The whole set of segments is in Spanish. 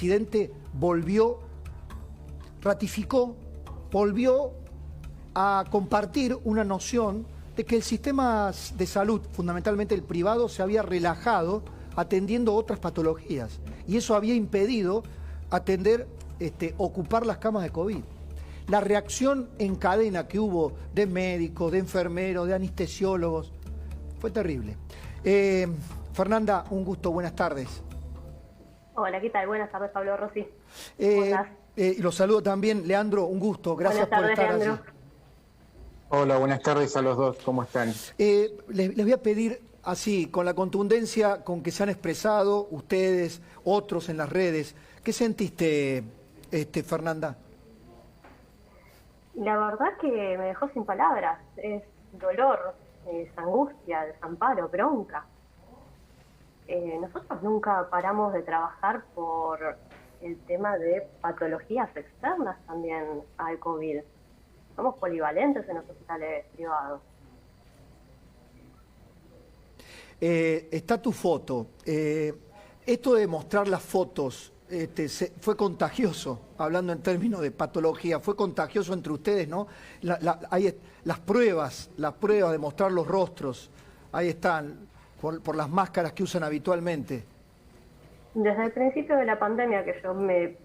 presidente volvió a compartir una noción de que el sistema de salud, fundamentalmente el privado, se había relajado atendiendo otras patologías. Y eso había impedido ocupar las camas de COVID. La reacción en cadena que hubo de médicos, de enfermeros, de anestesiólogos, fue terrible. Fernanda, un gusto, buenas tardes. Hola, ¿qué tal? Buenas tardes, Pablo Rossi. Los saludo también, Leandro, un gusto, gracias por estar Leandro. allí. Hola, buenas tardes a los dos, ¿cómo están? Les voy a pedir así, con la contundencia con que se han expresado ustedes, otros en las redes, ¿qué sentiste, Fernanda? La verdad que me dejó sin palabras. Es dolor, es angustia, desamparo, bronca. Nosotros nunca paramos de trabajar por el tema de patologías externas también al COVID. Somos polivalentes en los hospitales privados. Está tu foto. Esto de mostrar las fotos fue contagioso, hablando en términos de patología, fue contagioso entre ustedes, ¿no? Hay las pruebas de mostrar los rostros, ahí están, por las máscaras que usan habitualmente. Desde el principio de la pandemia que yo me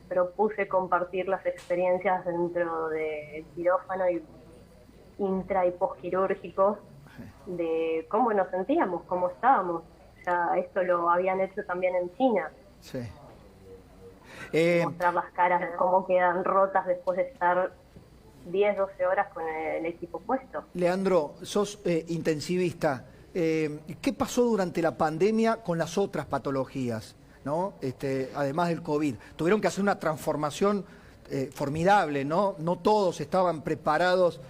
propuse compartir las experiencias dentro del quirófano y intra y postquirúrgicos, de cómo nos sentíamos, cómo estábamos. Ya esto lo habían hecho también en China. Sí. Mostrar las caras de cómo quedan rotas después de estar 10, 12 horas con el equipo puesto. Leandro, sos intensivista. ¿Qué pasó durante la pandemia con las otras patologías, ¿no? Además del COVID? Tuvieron que hacer una transformación formidable, ¿no? No todos estaban preparados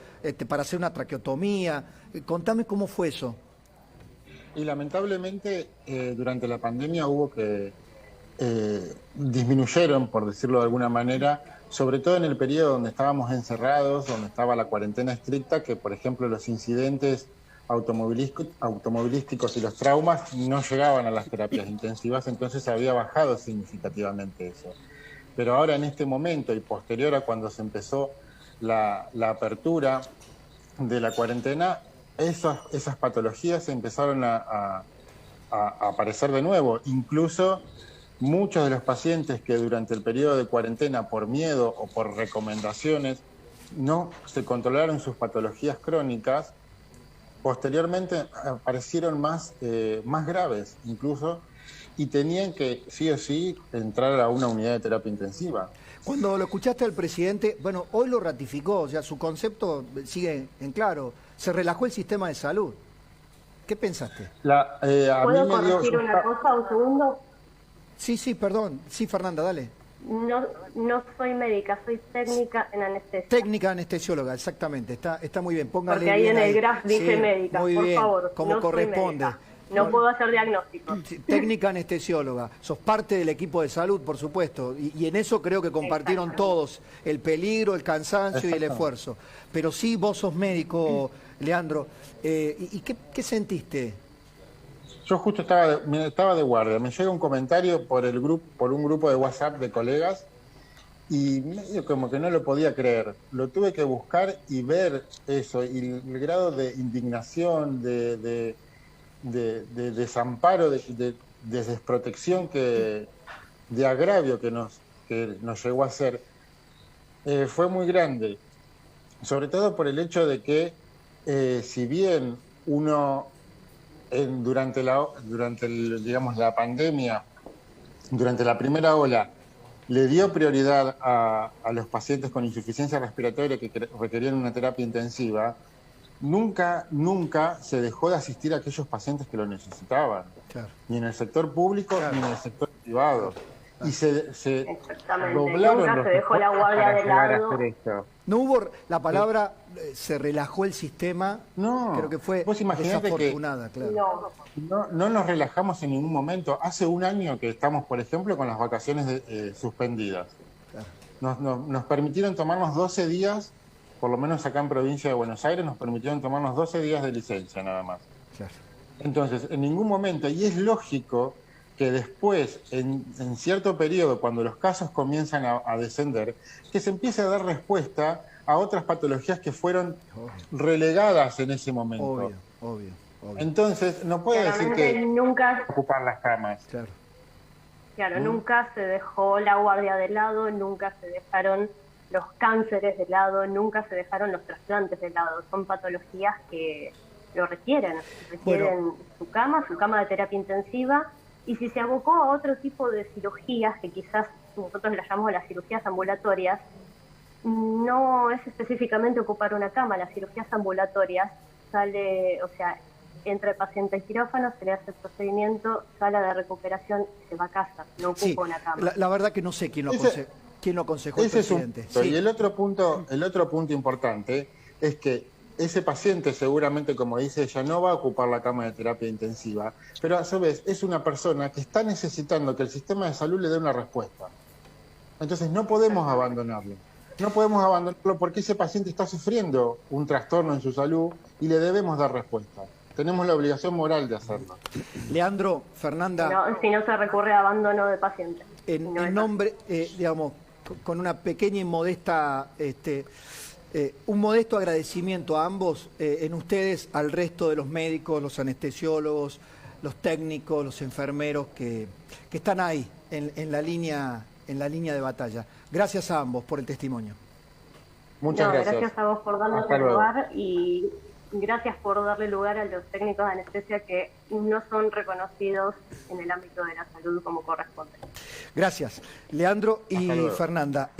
para hacer una traqueotomía. Contame cómo fue eso. Y lamentablemente durante la pandemia hubo que disminuyeron, por decirlo de alguna manera, sobre todo en el periodo donde estábamos encerrados, donde estaba la cuarentena estricta, que por ejemplo los incidentes automovilísticos y los traumas no llegaban a las terapias intensivas, entonces había bajado significativamente eso. Pero ahora en este momento y posterior a cuando se empezó la apertura de la cuarentena, esas patologías empezaron a aparecer de nuevo. Incluso muchos de los pacientes que durante el periodo de cuarentena, por miedo o por recomendaciones, no se controlaron sus patologías crónicas, posteriormente aparecieron más graves incluso, y tenían que sí o sí entrar a una unidad de terapia intensiva. Cuando lo escuchaste al presidente, bueno, hoy lo ratificó, o sea, su concepto sigue en claro, se relajó el sistema de salud. ¿Qué pensaste? ¿Puedo corregir una cosa, un segundo? Sí, perdón. Sí, Fernanda, dale. No soy médica, soy técnica en anestesia. Técnica anestesióloga, exactamente. Está muy bien. Póngale. Porque ahí bien en el graph dice médica, muy por bien, favor. como no corresponde. No puedo hacer diagnósticos. Técnica anestesióloga. Sos parte del equipo de salud, por supuesto. Y en eso creo que compartieron todos el peligro, el cansancio y el esfuerzo. Pero sí, vos sos médico, Leandro. ¿Y qué sentiste? Yo justo estaba de guardia, me llega un comentario por un grupo de WhatsApp de colegas y medio como que no lo podía creer. Lo tuve que buscar y ver eso, y el grado de indignación, de desamparo, de desprotección, de agravio que nos llegó a ser, fue muy grande. Sobre todo por el hecho de que, si bien uno durante la pandemia, durante la primera ola, le dio prioridad a los pacientes con insuficiencia respiratoria que requerían una terapia intensiva, nunca se dejó de asistir a aquellos pacientes que lo necesitaban, claro, ni en el sector público, claro, ni en el sector privado. Y se doblaron nunca se dejó la guardia de lado. No hubo la palabra, se relajó el sistema. No, creo que fue desafortunada, claro. No nos relajamos en ningún momento. Hace un año que estamos, por ejemplo, con las vacaciones suspendidas. Claro. Nos permitieron tomarnos 12 días, por lo menos acá en provincia de Buenos Aires, nos permitieron tomarnos 12 días de licencia nada más. Claro. Entonces, en ningún momento, y es lógico que después, en cierto periodo, cuando los casos comienzan a descender, que se empiece a dar respuesta a otras patologías que fueron relegadas en ese momento. Obvio. Entonces, no puede decir que nunca ocupar las camas. Claro, nunca se dejó la guardia de lado, nunca se dejaron los cánceres de lado, nunca se dejaron los trasplantes de lado. Son patologías que lo requieren su cama de terapia intensiva, y si se abocó a otro tipo de cirugías, que quizás nosotros las llamamos las cirugías ambulatorias, no es específicamente ocupar una cama. Las cirugías ambulatorias entra el paciente al quirófano, se le hace el procedimiento, sala de recuperación, se va a casa, no ocupa una cama. La verdad que no sé quién lo aconsejó el presidente. Y el otro punto importante es que ese paciente seguramente, como dice ella, no va a ocupar la cama de terapia intensiva, pero a su vez es una persona que está necesitando que el sistema de salud le dé una respuesta. Entonces no podemos abandonarlo. No podemos abandonarlo porque ese paciente está sufriendo un trastorno en su salud y le debemos dar respuesta. Tenemos la obligación moral de hacerlo. Leandro, Fernanda... si no se recurre a abandono de pacientes. En nombre, con una pequeña y modesta... un modesto agradecimiento a ambos, en ustedes, al resto de los médicos, los anestesiólogos, los técnicos, los enfermeros que están ahí en la línea de batalla. Gracias a ambos por el testimonio. Muchas gracias. Gracias a vos por darnos el lugar, y gracias por darle lugar a los técnicos de anestesia que no son reconocidos en el ámbito de la salud como corresponde. Gracias, Leandro y Fernanda.